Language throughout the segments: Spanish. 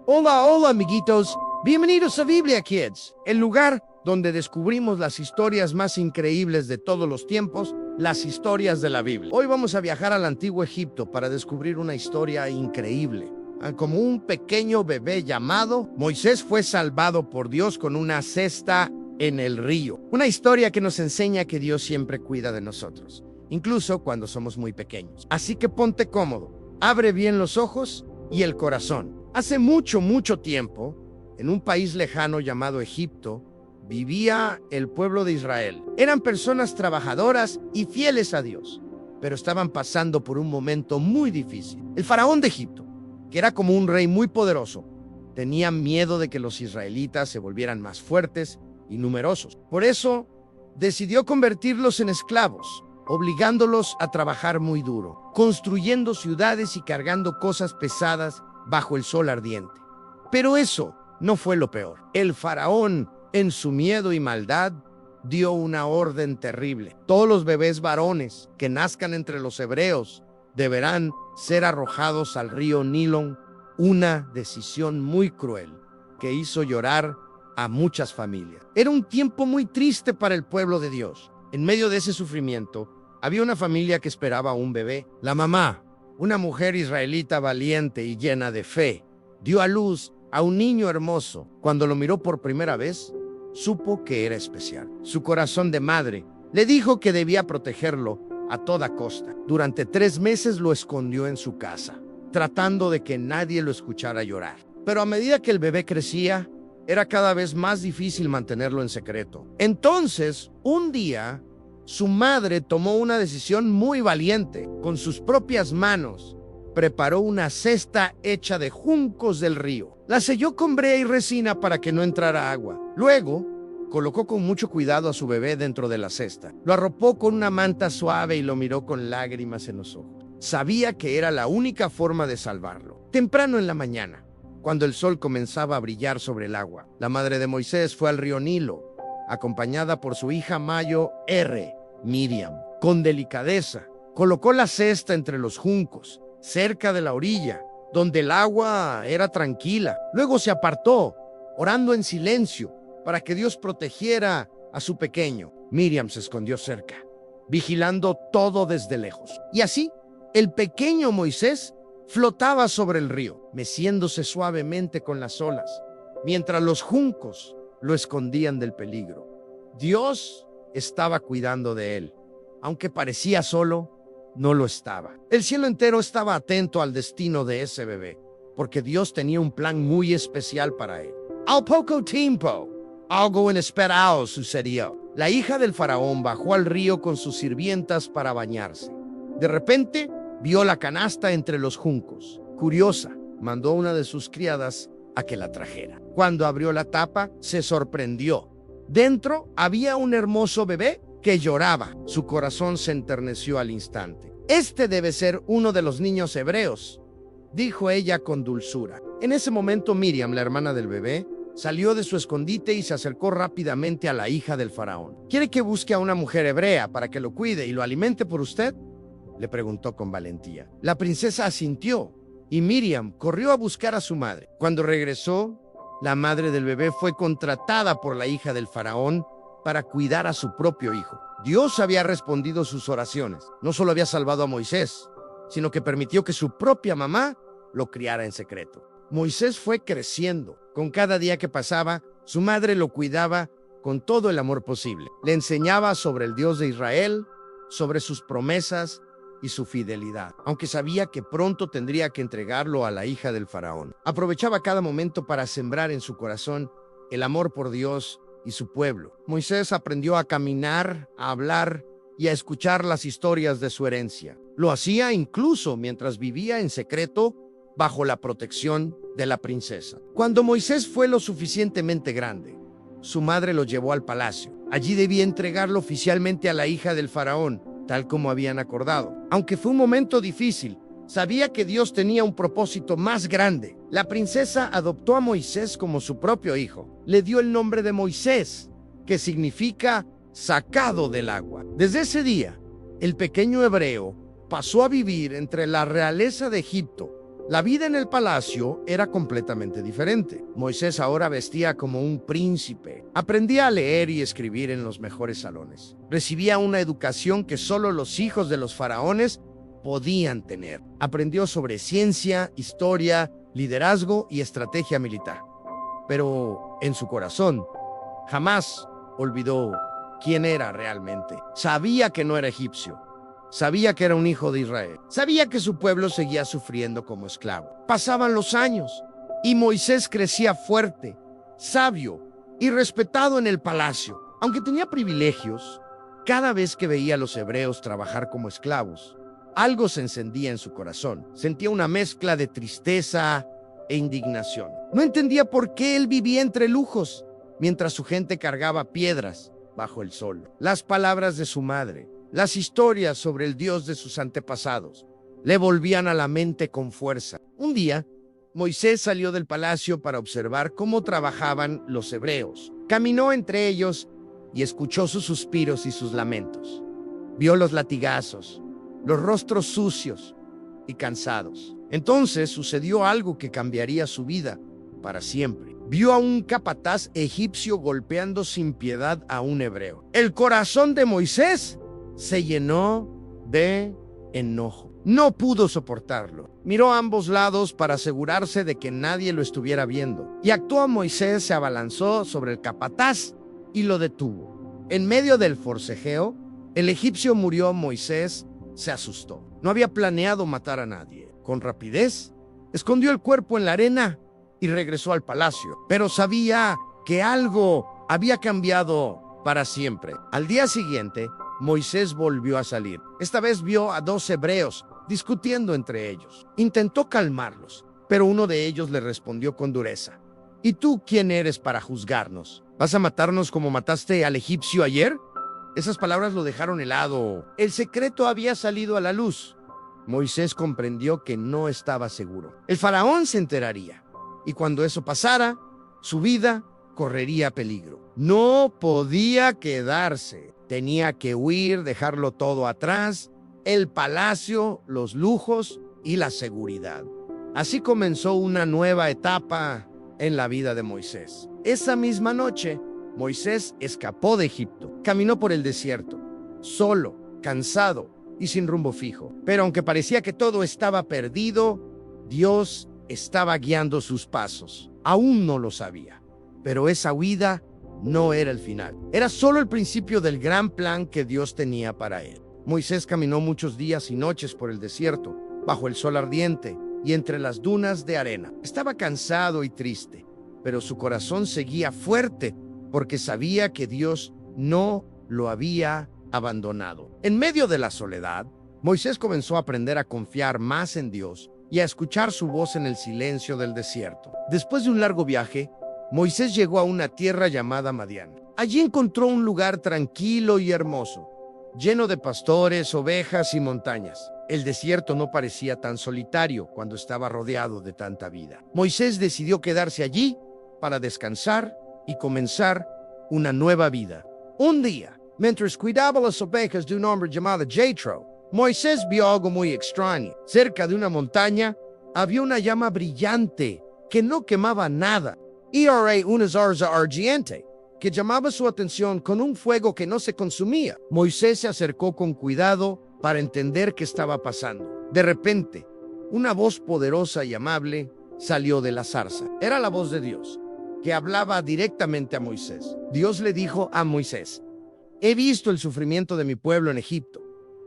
Hola, hola, amiguitos. Bienvenidos a Biblia Kids, el lugar donde descubrimos las historias más increíbles de todos los tiempos, las historias de la Biblia. Hoy vamos a viajar al antiguo Egipto para descubrir una historia increíble. Como un pequeño bebé llamado Moisés fue salvado por Dios con una cesta en el río. Una historia que nos enseña que Dios siempre cuida de nosotros, incluso cuando somos muy pequeños. Así que ponte cómodo, abre bien los ojos y el corazón. Hace mucho, mucho tiempo, en un país lejano llamado Egipto, vivía el pueblo de Israel. Eran personas trabajadoras y fieles a Dios, pero estaban pasando por un momento muy difícil. El faraón de Egipto, que era como un rey muy poderoso, tenía miedo de que los israelitas se volvieran más fuertes y numerosos. Por eso, decidió convertirlos en esclavos, obligándolos a trabajar muy duro, construyendo ciudades y cargando cosas pesadas bajo el sol ardiente. Pero eso no fue lo peor. El faraón, en su miedo y maldad, dio una orden terrible. Todos los bebés varones que nazcan entre los hebreos deberán ser arrojados al río Nilo, una decisión muy cruel que hizo llorar a muchas familias. Era un tiempo muy triste para el pueblo de Dios. En medio de ese sufrimiento, había una familia que esperaba un bebé. La mamá, una mujer israelita valiente y llena de fe, dio a luz a un niño hermoso. Cuando lo miró por primera vez, supo que era especial. Su corazón de madre le dijo que debía protegerlo a toda costa. Durante 3 meses lo escondió en su casa, tratando de que nadie lo escuchara llorar. Pero a medida que el bebé crecía, era cada vez más difícil mantenerlo en secreto. Entonces, un día, su madre tomó una decisión muy valiente. Con sus propias manos, preparó una cesta hecha de juncos del río. La selló con brea y resina para que no entrara agua. Luego, colocó con mucho cuidado a su bebé dentro de la cesta. Lo arropó con una manta suave y lo miró con lágrimas en los ojos. Sabía que era la única forma de salvarlo. Temprano en la mañana, cuando el sol comenzaba a brillar sobre el agua, la madre de Moisés fue al río Nilo, acompañada por su hija mayor, Miriam. Con delicadeza, colocó la cesta entre los juncos, cerca de la orilla, donde el agua era tranquila. Luego se apartó, orando en silencio, para que Dios protegiera a su pequeño. Miriam se escondió cerca, vigilando todo desde lejos. Y así, el pequeño Moisés flotaba sobre el río, meciéndose suavemente con las olas, mientras los juncos lo escondían del peligro. Dios estaba cuidando de él. Aunque parecía solo, no lo estaba. El cielo entero estaba atento al destino de ese bebé, porque Dios tenía un plan muy especial para él. Al poco tiempo, algo inesperado sucedió. La hija del faraón bajó al río con sus sirvientas para bañarse. De repente, vio la canasta entre los juncos. Curiosa, mandó a una de sus criadas a que la trajera. Cuando abrió la tapa, se sorprendió. Dentro había un hermoso bebé que lloraba. Su corazón se enterneció al instante. Este debe ser uno de los niños hebreos, dijo ella con dulzura. En ese momento Miriam, la hermana del bebé, salió de su escondite y se acercó rápidamente a la hija del faraón. ¿Quiere que busque a una mujer hebrea para que lo cuide y lo alimente por usted?, le preguntó con valentía. La princesa asintió y Miriam corrió a buscar a su madre. Cuando regresó, la madre del bebé fue contratada por la hija del faraón para cuidar a su propio hijo. Dios había respondido sus oraciones. No solo había salvado a Moisés, sino que permitió que su propia mamá lo criara en secreto. Moisés fue creciendo. Con cada día que pasaba, su madre lo cuidaba con todo el amor posible. Le enseñaba sobre el Dios de Israel, sobre sus promesas y su fidelidad, aunque sabía que pronto tendría que entregarlo a la hija del faraón. Aprovechaba cada momento para sembrar en su corazón el amor por Dios y su pueblo. Moisés aprendió a caminar, a hablar y a escuchar las historias de su herencia. Lo hacía incluso mientras vivía en secreto bajo la protección de la princesa. Cuando Moisés fue lo suficientemente grande, su madre lo llevó al palacio. Allí debía entregarlo oficialmente a la hija del faraón, tal como habían acordado. Aunque fue un momento difícil, sabía que Dios tenía un propósito más grande. La princesa adoptó a Moisés como su propio hijo. Le dio el nombre de Moisés, que significa sacado del agua. Desde ese día, el pequeño hebreo pasó a vivir entre la realeza de Egipto La vida en el palacio era completamente diferente. Moisés ahora vestía como un príncipe. Aprendía a leer y escribir en los mejores salones. Recibía una educación que solo los hijos de los faraones podían tener. Aprendió sobre ciencia, historia, liderazgo y estrategia militar. Pero en su corazón jamás olvidó quién era realmente. Sabía que no era egipcio. Sabía que era un hijo de Israel. Sabía que su pueblo seguía sufriendo como esclavo. Pasaban los años y Moisés crecía fuerte, sabio y respetado en el palacio. Aunque tenía privilegios, cada vez que veía a los hebreos trabajar como esclavos, algo se encendía en su corazón. Sentía una mezcla de tristeza e indignación. No entendía por qué él vivía entre lujos, mientras su gente cargaba piedras bajo el sol. Las palabras de su madre, las historias sobre el Dios de sus antepasados, le volvían a la mente con fuerza. Un día, Moisés salió del palacio para observar cómo trabajaban los hebreos. Caminó entre ellos y escuchó sus suspiros y sus lamentos. Vio los latigazos, los rostros sucios y cansados. Entonces sucedió algo que cambiaría su vida para siempre. Vio a un capataz egipcio golpeando sin piedad a un hebreo. El corazón de Moisés se llenó de enojo. No pudo soportarlo. Miró a ambos lados para asegurarse de que nadie lo estuviera viendo. Y actuó. Moisés se abalanzó sobre el capataz y lo detuvo. En medio del forcejeo, el egipcio murió. Moisés se asustó. No había planeado matar a nadie. Con rapidez, escondió el cuerpo en la arena y regresó al palacio. Pero sabía que algo había cambiado para siempre. Al día siguiente, Moisés volvió a salir. Esta vez vio a 2 hebreos discutiendo entre ellos. Intentó calmarlos, pero uno de ellos le respondió con dureza. ¿Y tú quién eres para juzgarnos? ¿Vas a matarnos como mataste al egipcio ayer? Esas palabras lo dejaron helado. El secreto había salido a la luz. Moisés comprendió que no estaba seguro. El faraón se enteraría, y cuando eso pasara, su vida correría peligro. No podía quedarse. Tenía que huir, dejarlo todo atrás, el palacio, los lujos y la seguridad. Así comenzó una nueva etapa en la vida de Moisés. Esa misma noche, Moisés escapó de Egipto. Caminó por el desierto, solo, cansado y sin rumbo fijo. Pero aunque parecía que todo estaba perdido, Dios estaba guiando sus pasos. Aún no lo sabía, pero esa huida no era el final. Era solo el principio del gran plan que Dios tenía para él. Moisés caminó muchos días y noches por el desierto, bajo el sol ardiente y entre las dunas de arena. Estaba cansado y triste, pero su corazón seguía fuerte porque sabía que Dios no lo había abandonado. En medio de la soledad, Moisés comenzó a aprender a confiar más en Dios y a escuchar su voz en el silencio del desierto. Después de un largo viaje, Moisés llegó a una tierra llamada Madián. Allí encontró un lugar tranquilo y hermoso, lleno de pastores, ovejas y montañas. El desierto no parecía tan solitario cuando estaba rodeado de tanta vida. Moisés decidió quedarse allí para descansar y comenzar una nueva vida. Un día, mientras cuidaba las ovejas de un hombre llamado Jethro, Moisés vio algo muy extraño. Cerca de una montaña había una llama brillante que no quemaba nada. Era una zarza ardiente que llamaba su atención con un fuego que no se consumía. Moisés se acercó con cuidado para entender qué estaba pasando. De repente, una voz poderosa y amable salió de la zarza. Era la voz de Dios, que hablaba directamente a Moisés. Dios le dijo a Moisés: he visto el sufrimiento de mi pueblo en Egipto.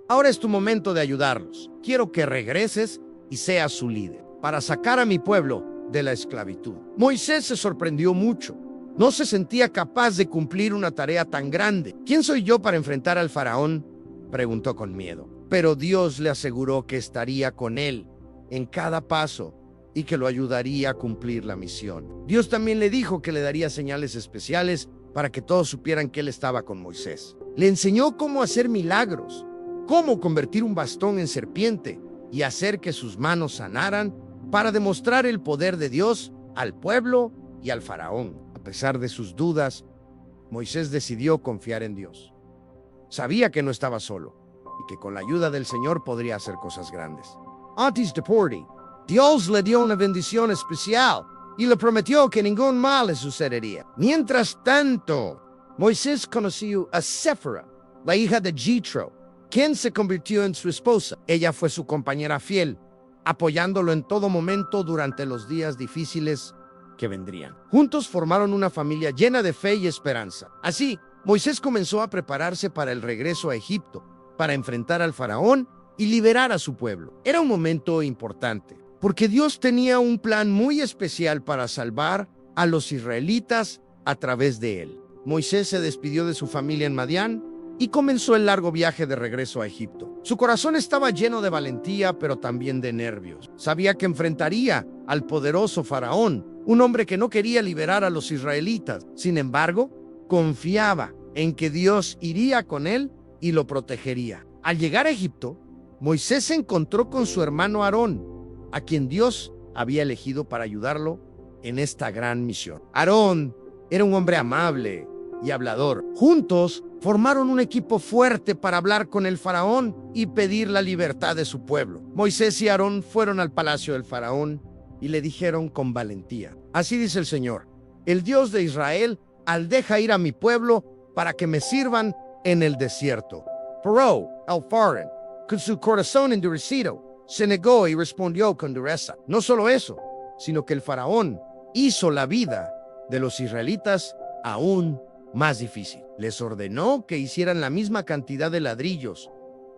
Ahora es tu momento de ayudarlos. Quiero que regreses y seas su líder para sacar a mi pueblo de la esclavitud. Moisés se sorprendió mucho. No se sentía capaz de cumplir una tarea tan grande. ¿Quién soy yo para enfrentar al faraón?, preguntó con miedo. Pero Dios le aseguró que estaría con él en cada paso y que lo ayudaría a cumplir la misión. Dios también le dijo que le daría señales especiales para que todos supieran que él estaba con Moisés. Le enseñó cómo hacer milagros, cómo convertir un bastón en serpiente y hacer que sus manos sanaran para demostrar el poder de Dios al pueblo y al faraón. A pesar de sus dudas, Moisés decidió confiar en Dios. Sabía que no estaba solo y que con la ayuda del Señor podría hacer cosas grandes. Antes de partir, Dios le dio una bendición especial y le prometió que ningún mal le sucedería. Mientras tanto, Moisés conoció a Séfora, la hija de Jethro, quien se convirtió en su esposa. Ella fue su compañera fiel, apoyándolo en todo momento durante los días difíciles que vendrían. Juntos formaron una familia llena de fe y esperanza. Así, Moisés comenzó a prepararse para el regreso a Egipto, para enfrentar al faraón y liberar a su pueblo. Era un momento importante, porque Dios tenía un plan muy especial para salvar a los israelitas a través de él. Moisés se despidió de su familia en Madián y comenzó el largo viaje de regreso a Egipto. Su corazón estaba lleno de valentía, pero también de nervios. Sabía que enfrentaría al poderoso faraón, un hombre que no quería liberar a los israelitas. Sin embargo, confiaba en que Dios iría con él y lo protegería. Al llegar a Egipto, Moisés se encontró con su hermano Aarón, a quien Dios había elegido para ayudarlo en esta gran misión. Aarón era un hombre amable y hablador. Juntos formaron un equipo fuerte para hablar con el faraón y pedir la libertad de su pueblo. Moisés y Aarón fueron al palacio del faraón y le dijeron con valentía: así dice el Señor, el Dios de Israel, al deja ir a mi pueblo para que me sirvan en el desierto. Pero el faraón, con su corazón endurecido, se negó y respondió con dureza. No solo eso, sino que el faraón hizo la vida de los israelitas aún más difícil. Les ordenó que hicieran la misma cantidad de ladrillos,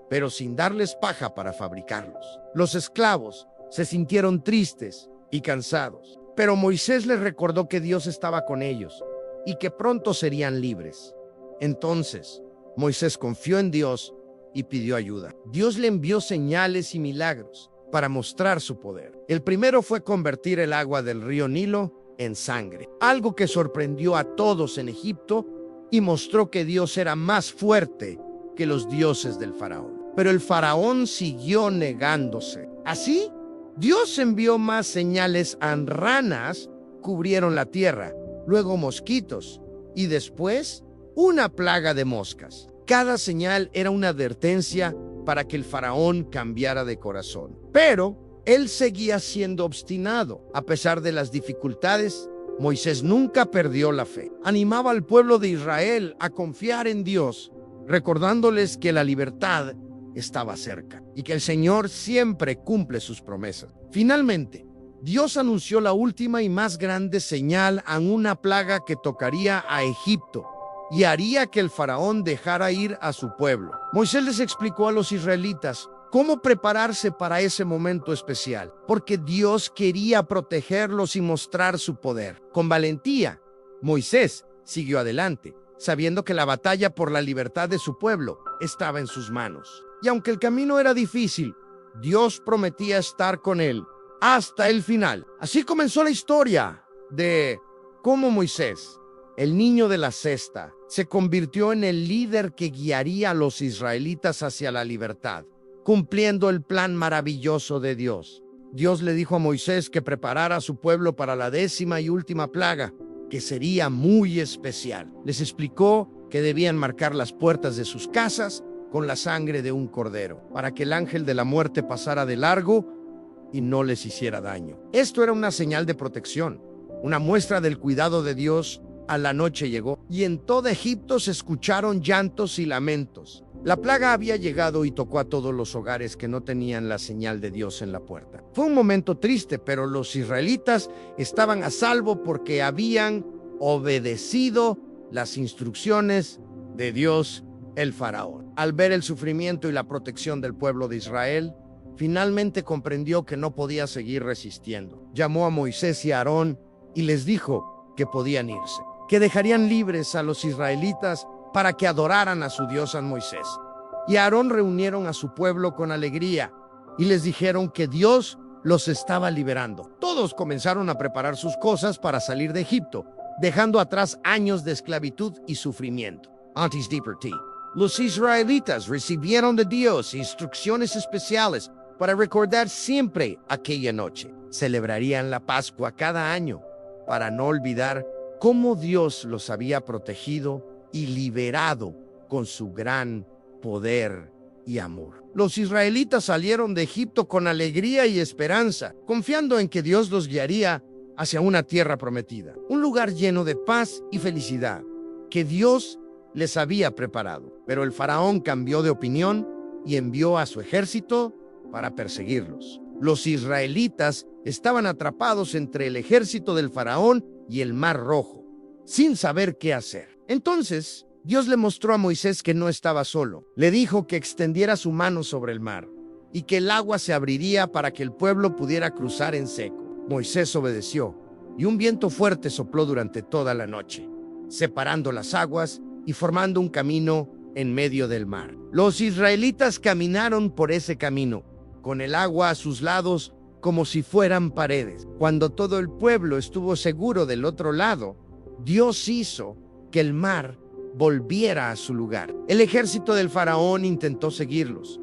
pero sin darles paja para fabricarlos. Los esclavos se sintieron tristes y cansados, pero Moisés les recordó que Dios estaba con ellos y que pronto serían libres. Entonces, Moisés confió en Dios y pidió ayuda. Dios le envió señales y milagros para mostrar su poder. El primero fue convertir el agua del río Nilo en sangre, algo que sorprendió a todos en Egipto y mostró que Dios era más fuerte que los dioses del faraón. Pero el faraón siguió negándose. Así, Dios envió más señales. Ranas cubrieron la tierra, luego mosquitos y después una plaga de moscas. Cada señal era una advertencia para que el faraón cambiara de corazón. Pero él seguía siendo obstinado. A pesar de las dificultades, Moisés nunca perdió la fe. Animaba al pueblo de Israel a confiar en Dios, recordándoles que la libertad estaba cerca y que el Señor siempre cumple sus promesas. Finalmente, Dios anunció la última y más grande señal en una plaga que tocaría a Egipto y haría que el faraón dejara ir a su pueblo. Moisés les explicó a los israelitas cómo prepararse para ese momento especial, porque Dios quería protegerlos y mostrar su poder. Con valentía, Moisés siguió adelante, sabiendo que la batalla por la libertad de su pueblo estaba en sus manos. Y aunque el camino era difícil, Dios prometía estar con él hasta el final. Así comenzó la historia de cómo Moisés, el niño de la cesta, se convirtió en el líder que guiaría a los israelitas hacia la libertad, cumpliendo el plan maravilloso de Dios. Dios le dijo a Moisés que preparara a su pueblo para la 10ª y última plaga, que sería muy especial. Les explicó que debían marcar las puertas de sus casas con la sangre de un cordero, para que el ángel de la muerte pasara de largo y no les hiciera daño. Esto era una señal de protección, una muestra del cuidado de Dios. A la noche llegó, y en todo Egipto se escucharon llantos y lamentos. La plaga había llegado y tocó a todos los hogares que no tenían la señal de Dios en la puerta. Fue un momento triste, pero los israelitas estaban a salvo porque habían obedecido las instrucciones de Dios, el faraón. Al ver el sufrimiento y la protección del pueblo de Israel, finalmente comprendió que no podía seguir resistiendo. Llamó a Moisés y a Aarón y les dijo que podían irse, que dejarían libres a los israelitas para que adoraran a su Dios a Moisés. Y Aarón reunieron a su pueblo con alegría y les dijeron que Dios los estaba liberando. Todos comenzaron a preparar sus cosas para salir de Egipto, dejando atrás años de esclavitud y sufrimiento. Antes de partir, los israelitas recibieron de Dios instrucciones especiales para recordar siempre aquella noche. Celebrarían la Pascua cada año para no olvidar cómo Dios los había protegido y liberado con su gran poder y amor. Los israelitas salieron de Egipto con alegría y esperanza, confiando en que Dios los guiaría hacia una tierra prometida, un lugar lleno de paz y felicidad que Dios les había preparado. Pero el faraón cambió de opinión y envió a su ejército para perseguirlos. Los israelitas estaban atrapados entre el ejército del faraón y el Mar Rojo, sin saber qué hacer. Entonces, Dios le mostró a Moisés que no estaba solo. Le dijo que extendiera su mano sobre el mar y que el agua se abriría para que el pueblo pudiera cruzar en seco. Moisés obedeció y un viento fuerte sopló durante toda la noche, separando las aguas y formando un camino en medio del mar. Los israelitas caminaron por ese camino, con el agua a sus lados como si fueran paredes. Cuando todo el pueblo estuvo seguro del otro lado, Dios hizo que el mar volviera a su lugar. El ejército del faraón intentó seguirlos,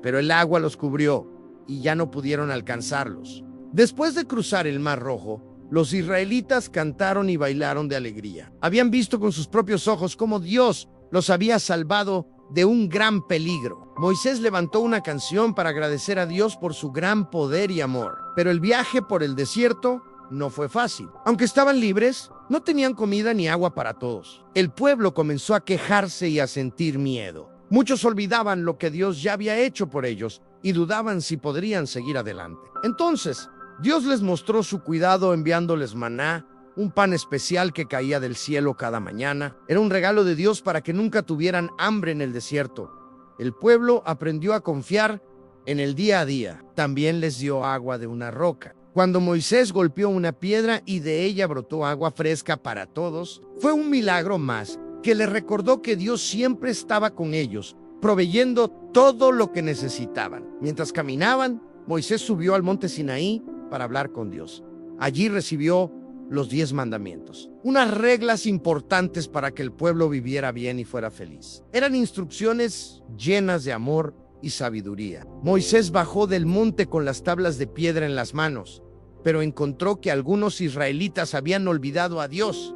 pero el agua los cubrió y ya no pudieron alcanzarlos. Después de cruzar el Mar Rojo, los israelitas cantaron y bailaron de alegría. Habían visto con sus propios ojos cómo Dios los había salvado de un gran peligro. Moisés levantó una canción para agradecer a Dios por su gran poder y amor. Pero el viaje por el desierto no fue fácil. Aunque estaban libres, no tenían comida ni agua para todos. El pueblo comenzó a quejarse y a sentir miedo. Muchos olvidaban lo que Dios ya había hecho por ellos y dudaban si podrían seguir adelante. Entonces, Dios les mostró su cuidado enviándoles maná, un pan especial que caía del cielo cada mañana. Era un regalo de Dios para que nunca tuvieran hambre en el desierto. El pueblo aprendió a confiar en el día a día. También les dio agua de una roca. Cuando Moisés golpeó una piedra y de ella brotó agua fresca para todos, fue un milagro más que les recordó que Dios siempre estaba con ellos, proveyendo todo lo que necesitaban. Mientras caminaban, Moisés subió al monte Sinaí para hablar con Dios. Allí recibió los 10 mandamientos, unas reglas importantes para que el pueblo viviera bien y fuera feliz. Eran instrucciones llenas de amor y sabiduría. Moisés bajó del monte con las tablas de piedra en las manos, pero encontró que algunos israelitas habían olvidado a Dios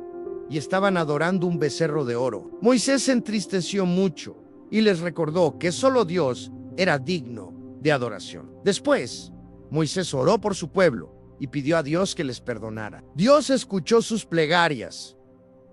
y estaban adorando un becerro de oro. Moisés se entristeció mucho y les recordó que solo Dios era digno de adoración. Después, Moisés oró por su pueblo y pidió a Dios que les perdonara. Dios escuchó sus plegarias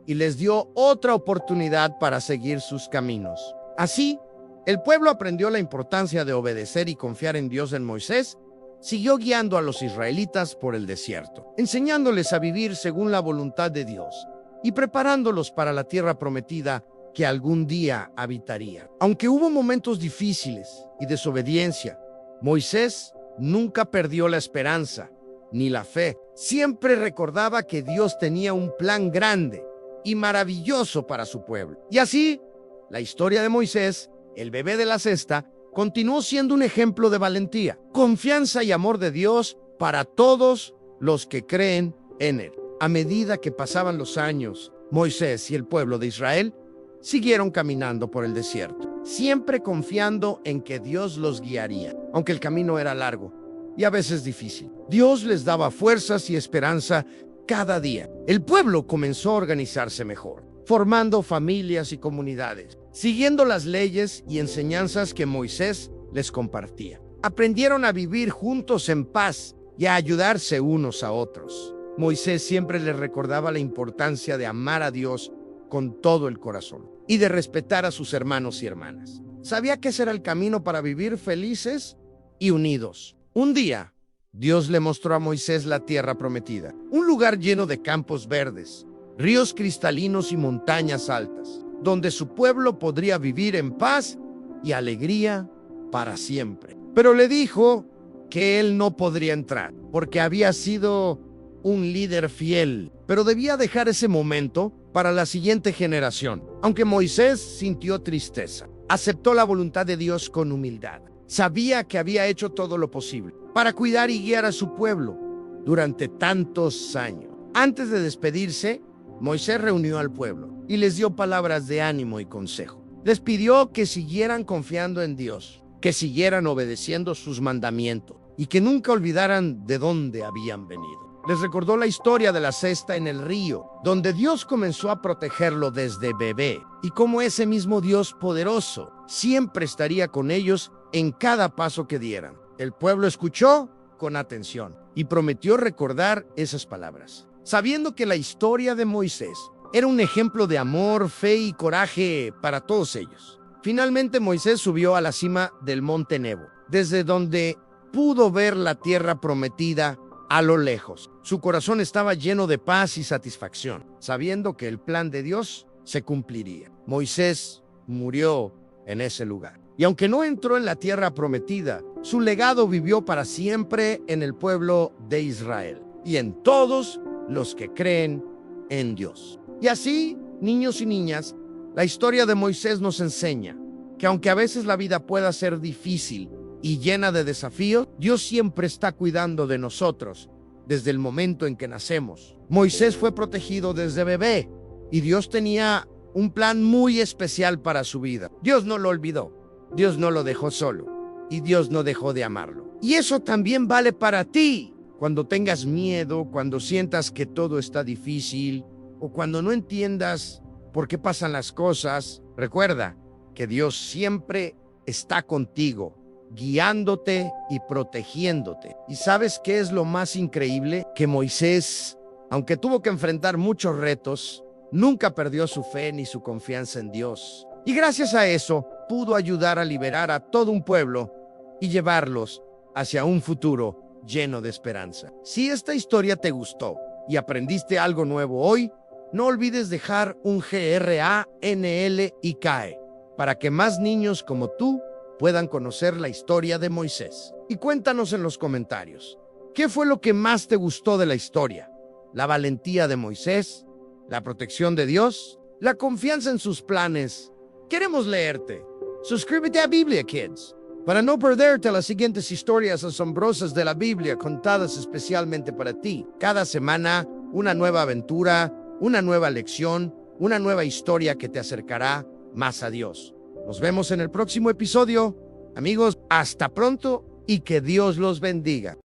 y les dio otra oportunidad para seguir sus caminos. Así, el pueblo aprendió la importancia de obedecer y confiar en Dios. En Moisés siguió guiando a los israelitas por el desierto, enseñándoles a vivir según la voluntad de Dios y preparándolos para la tierra prometida que algún día habitaría. Aunque hubo momentos difíciles y desobediencia, Moisés nunca perdió la esperanza ni la fe. Siempre recordaba que Dios tenía un plan grande y maravilloso para su pueblo. Y así, la historia de Moisés, el bebé de la cesta, continuó siendo un ejemplo de valentía, confianza y amor de Dios para todos los que creen en él. A medida que pasaban los años, Moisés y el pueblo de Israel siguieron caminando por el desierto, siempre confiando en que Dios los guiaría, aunque el camino era largo y a veces difícil. Dios les daba fuerzas y esperanza cada día. El pueblo comenzó a organizarse mejor, formando familias y comunidades, siguiendo las leyes y enseñanzas que Moisés les compartía. Aprendieron a vivir juntos en paz y a ayudarse unos a otros. Moisés siempre les recordaba la importancia de amar a Dios con todo el corazón y de respetar a sus hermanos y hermanas. Sabía que ese era el camino para vivir felices y unidos. Un día, Dios le mostró a Moisés la tierra prometida, un lugar lleno de campos verdes, ríos cristalinos y montañas altas, donde su pueblo podría vivir en paz y alegría para siempre. Pero le dijo que él no podría entrar, porque había sido un líder fiel, pero debía dejar ese momento para la siguiente generación. Aunque Moisés sintió tristeza, aceptó la voluntad de Dios con humildad. Sabía que había hecho todo lo posible para cuidar y guiar a su pueblo durante tantos años. Antes de despedirse, Moisés reunió al pueblo y les dio palabras de ánimo y consejo. Les pidió que siguieran confiando en Dios, que siguieran obedeciendo sus mandamientos y que nunca olvidaran de dónde habían venido. Les recordó la historia de la cesta en el río, donde Dios comenzó a protegerlo desde bebé, y cómo ese mismo Dios poderoso siempre estaría con ellos en cada paso que dieran. El pueblo escuchó con atención y prometió recordar esas palabras, sabiendo que la historia de Moisés era un ejemplo de amor, fe y coraje para todos ellos. Finalmente Moisés subió a la cima del monte Nebo, desde donde pudo ver la tierra prometida a lo lejos. Su corazón estaba lleno de paz y satisfacción, sabiendo que el plan de Dios se cumpliría. Moisés murió en ese lugar. Y aunque no entró en la tierra prometida, su legado vivió para siempre en el pueblo de Israel y en todos los que creen en Dios. Y así, niños y niñas, la historia de Moisés nos enseña que aunque a veces la vida pueda ser difícil y llena de desafíos, Dios siempre está cuidando de nosotros desde el momento en que nacemos. Moisés fue protegido desde bebé y Dios tenía un plan muy especial para su vida. Dios no lo olvidó, Dios no lo dejó solo y Dios no dejó de amarlo. Y eso también vale para ti. Cuando tengas miedo, cuando sientas que todo está difícil o cuando no entiendas por qué pasan las cosas, recuerda que Dios siempre está contigo, guiándote y protegiéndote. ¿Y sabes qué es lo más increíble? Que Moisés, aunque tuvo que enfrentar muchos retos, nunca perdió su fe ni su confianza en Dios. Y gracias a eso, pudo ayudar a liberar a todo un pueblo y llevarlos hacia un futuro lleno de esperanza. Si esta historia te gustó y aprendiste algo nuevo hoy, no olvides dejar un GRANLICAE para que más niños como tú puedan conocer la historia de Moisés. Y cuéntanos en los comentarios, ¿qué fue lo que más te gustó de la historia? ¿La valentía de Moisés? ¿La protección de Dios? ¿La confianza en sus planes? Queremos leerte. Suscríbete a Biblia Kids para no perderte las siguientes historias asombrosas de la Biblia contadas especialmente para ti. Cada semana, una nueva aventura, una nueva lección, una nueva historia que te acercará más a Dios. Nos vemos en el próximo episodio. Amigos, hasta pronto y que Dios los bendiga.